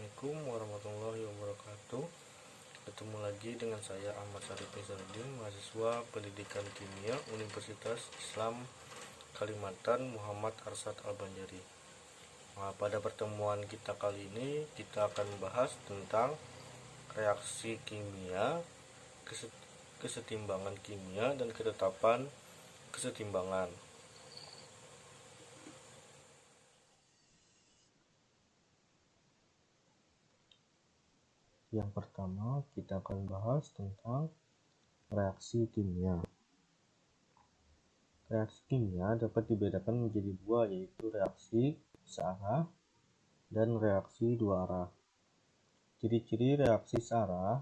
Assalamualaikum warahmatullahi wabarakatuh. Ketemu lagi dengan saya Ahmad Syarif Nizarudin, mahasiswa Pendidikan Kimia Universitas Islam Kalimantan Muhammad Arsyad Al-Banjari. Nah, pada pertemuan kita kali ini kita akan membahas tentang reaksi kimia, kesetimbangan kimia, dan ketetapan kesetimbangan. Yang pertama, kita akan bahas tentang reaksi kimia. Reaksi kimia dapat dibedakan menjadi dua, yaitu reaksi searah dan reaksi dua arah. Ciri-ciri reaksi searah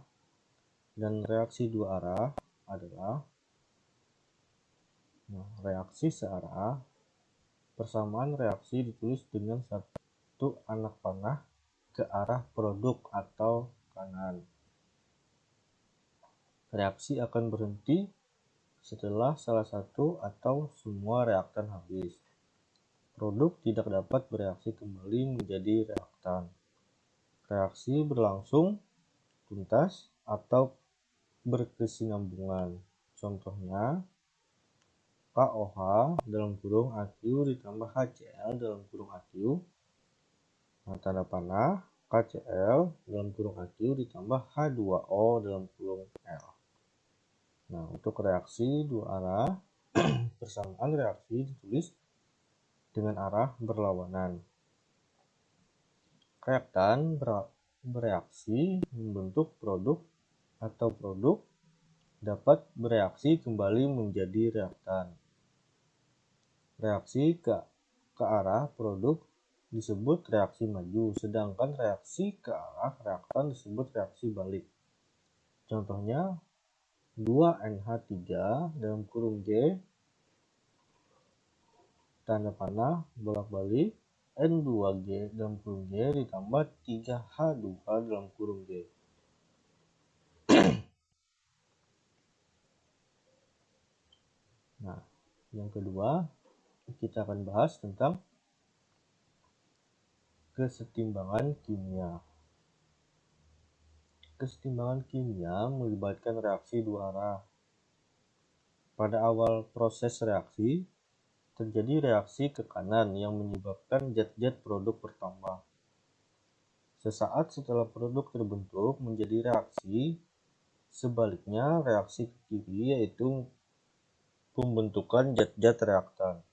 dan reaksi dua arah adalah reaksi searah, persamaan reaksi ditulis dengan satu anak panah ke arah produk atau kanan. Reaksi akan berhenti setelah salah satu atau semua reaktan habis. Produk tidak dapat bereaksi kembali menjadi reaktan. Reaksi berlangsung tuntas atau berkesinambungan. Contohnya, KOH dalam kurung AQ ditambah HCl dalam kurung AQ. Tanda panah KCl dalam kurung AQ ditambah H2O dalam kurung L. Nah, untuk reaksi dua arah, persamaan reaksi ditulis dengan arah berlawanan. Reaktan bereaksi membentuk produk atau produk dapat bereaksi kembali menjadi reaktan. Reaksi ke arah produk disebut reaksi maju, sedangkan reaksi ke arah reaktan disebut reaksi balik. Contohnya 2NH3 dalam kurung G tanda panah bolak-balik N2G dalam kurung G ditambah 3H2 dalam kurung G. Nah, yang kedua kita akan bahas tentang kesetimbangan kimia. Kesetimbangan kimia melibatkan reaksi dua arah. Pada awal proses reaksi, terjadi reaksi ke kanan yang menyebabkan zat-zat produk bertambah. Sesaat setelah produk terbentuk menjadi reaksi, sebaliknya reaksi ke kiri yaitu pembentukan zat-zat reaktan.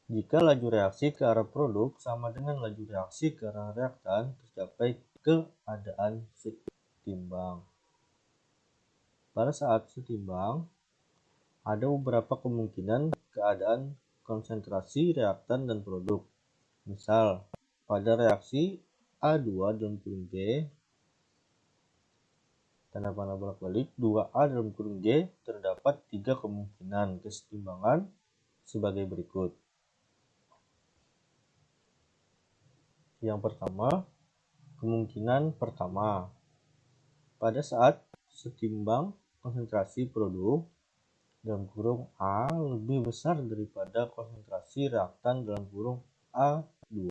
Jika laju reaksi ke arah produk sama dengan laju reaksi ke arah reaktan, tercapai keadaan setimbang. Pada saat setimbang, ada beberapa kemungkinan keadaan konsentrasi reaktan dan produk. Misal, pada reaksi A2 dalam kurung G, tanda panah bolak-balik 2A dalam kurung G, terdapat 3 kemungkinan kesetimbangan sebagai berikut. Yang pertama, kemungkinan pertama. Pada saat setimbang, konsentrasi produk dalam kurung A lebih besar daripada konsentrasi reaktan dalam kurung A2.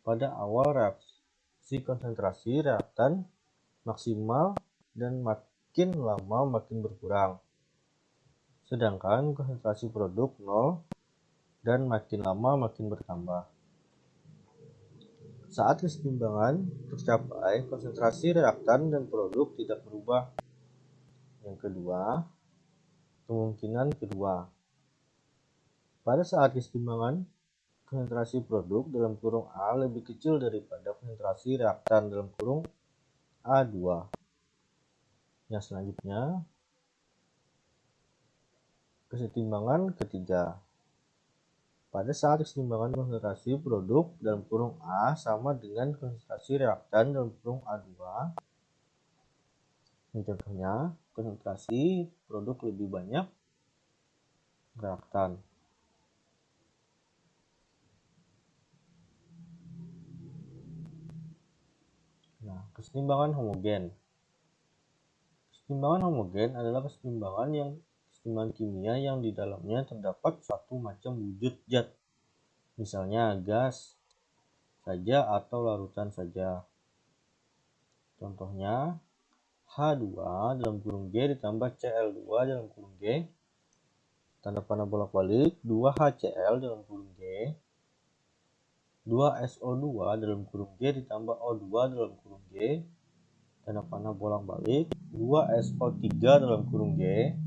Pada awal reaksi konsentrasi reaktan maksimal dan makin lama makin berkurang. Sedangkan konsentrasi produk 0 dan makin lama makin bertambah. Saat kesetimbangan tercapai, konsentrasi reaktan dan produk tidak berubah. Yang kedua, kemungkinan kedua. Pada saat kesetimbangan, konsentrasi produk dalam kurung A lebih kecil daripada konsentrasi reaktan dalam kurung A2. Yang selanjutnya, kesetimbangan ketiga. Pada saat kesetimbangan konsentrasi produk dalam kurung A sama dengan konsentrasi reaktan dalam kurung A2. Contohnya, konsentrasi produk lebih banyak reaktan. Nah, kesetimbangan homogen. Kesetimbangan homogen adalah kesetimbangan kimia yang di dalamnya terdapat suatu macam wujud zat. Misalnya gas, saja atau larutan saja. Contohnya H2 dalam kurung G ditambah Cl2 dalam kurung G, tanda panah bolak-balik 2HCl dalam kurung G, 2SO2 dalam kurung G ditambah O2 dalam kurung G, tanda panah bolak-balik 2SO3 dalam kurung G,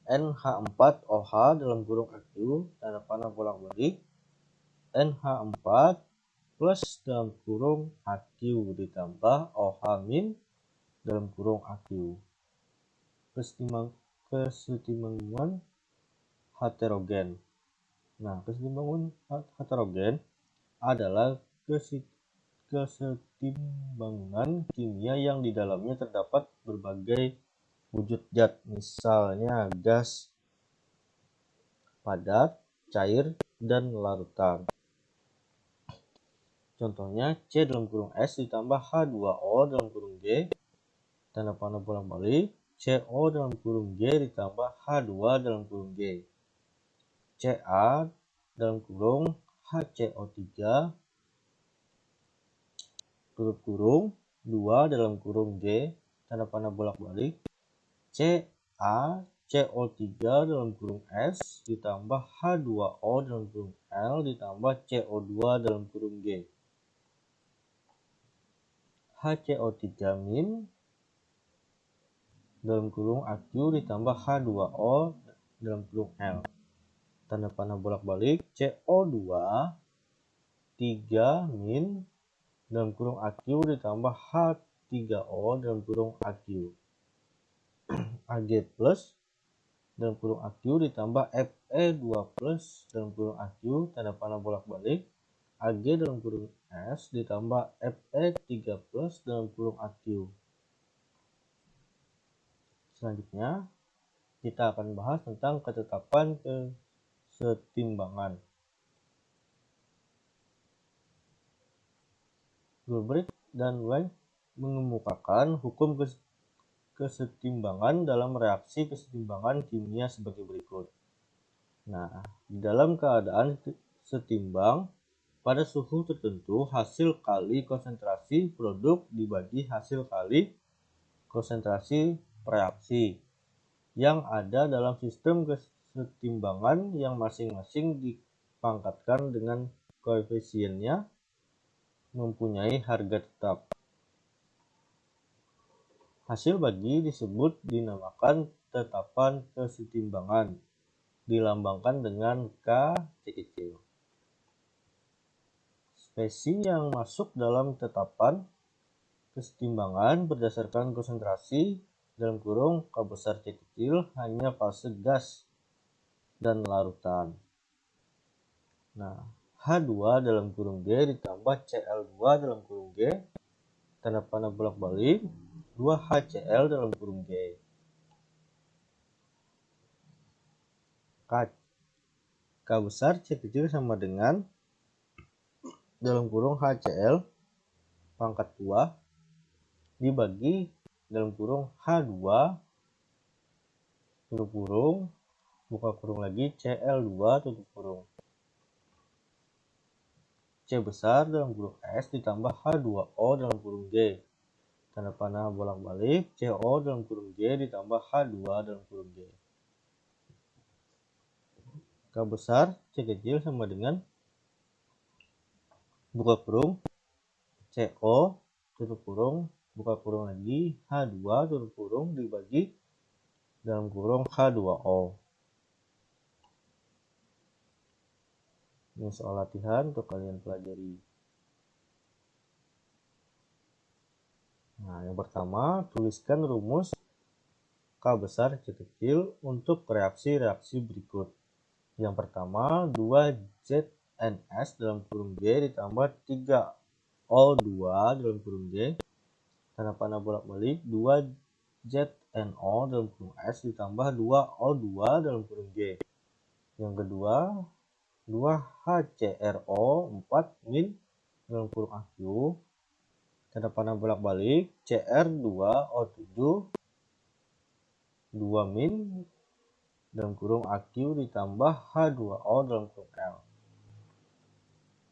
NH4OH dalam kurung AQ, tanda panah bolak-balik NH4 plus dalam kurung AQ ditambah OH min dalam kurung AQ. Kesetimbangan heterogen. Nah, kesetimbangan heterogen adalah kesetimbangan kimia yang di dalamnya terdapat berbagai wujud zat, misalnya gas, padat, cair, dan larutan. Contohnya C dalam kurung S ditambah H2O dalam kurung G, tanda panah bolak-balik CO dalam kurung G ditambah H2 dalam kurung G, Ca dalam kurung HCO3 tutup kurung 2 dalam kurung G, tanda panah bolak-balik CaCO3 dalam kurung S ditambah H2O dalam kurung L ditambah CO2 dalam kurung G, HCO3 min dalam kurung AQ ditambah H2O dalam kurung L, tanda panah bolak-balik CO2 3 min dalam kurung AQ ditambah H3O dalam kurung AQ, Ag plus dalam kurung AQ ditambah Fe2 plus dalam kurung AQ, tanda panah bolak-balik Ag dalam kurung S ditambah Fe3 plus dalam kurung AQ. Selanjutnya kita akan bahas tentang ketetapan kesetimbangan. Goldberg dan Wang mengemukakan hukum kesetimbangan dalam reaksi kesetimbangan kimia sebagai berikut. Nah, di dalam keadaan setimbang, pada suhu tertentu hasil kali konsentrasi produk dibagi hasil kali konsentrasi reaksi yang ada dalam sistem kesetimbangan yang masing-masing dipangkatkan dengan koefisiennya mempunyai harga tetap. Hasil bagi disebut dinamakan tetapan kesetimbangan, dilambangkan dengan K kecil. Spesi yang masuk dalam tetapan kesetimbangan berdasarkan konsentrasi dalam kurung K besar C kecil hanya fase gas dan larutan. Nah, H2 dalam kurung G ditambah Cl2 dalam kurung G, tanda panah bolak-balik 2HCl dalam kurung G. K besar C kecil sama dengan dalam kurung HCl pangkat 2 dibagi dalam kurung H2 tutup kurung buka kurung lagi Cl2 tutup kurung. C besar dalam kurung S ditambah H2O dalam kurung G, tanda panah bolak-balik CO dalam kurung G ditambah H2 dalam kurung G. K besar C kecil sama dengan buka kurung CO tutup kurung buka kurung lagi H2 tutup kurung dibagi dalam kurung H2O. Ini soal latihan untuk kalian pelajari. Nah, yang pertama, tuliskan rumus K besar C kecil untuk reaksi-reaksi berikut. Yang pertama, 2ZNS dalam kurung G ditambah 3O2 dalam kurung G, tanda panah bolak-balik 2ZNO dalam kurung S ditambah 2O2 dalam kurung G. Yang kedua, 2HCRO4 min dalam kurung AQ, tanda panah bolak-balik Cr2O7 2 min dalam kurung AQ ditambah H2O dalam kurung L.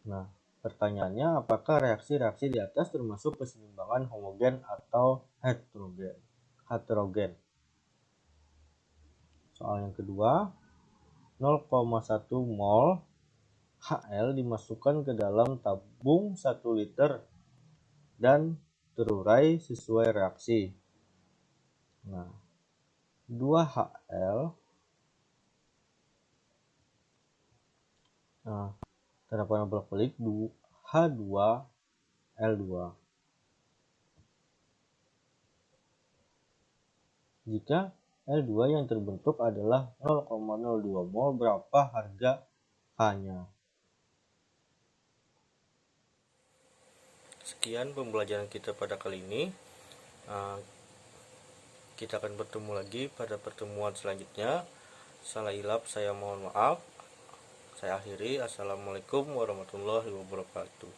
Nah, pertanyaannya, apakah reaksi-reaksi di atas termasuk keseimbangan homogen atau heterogen? Soal yang kedua, 0,1 mol HL dimasukkan ke dalam tabung 1 liter dan terurai sesuai reaksi. Nah, 2HL, tanda panah bolak-balik, H2L2. Jika L2 yang terbentuk adalah 0,02 mol, berapa harga H-nya? Sekian pembelajaran kita pada kali ini. Kita akan bertemu lagi pada pertemuan selanjutnya. Salah hilap saya mohon maaf. Saya akhiri. Assalamualaikum warahmatullahi wabarakatuh.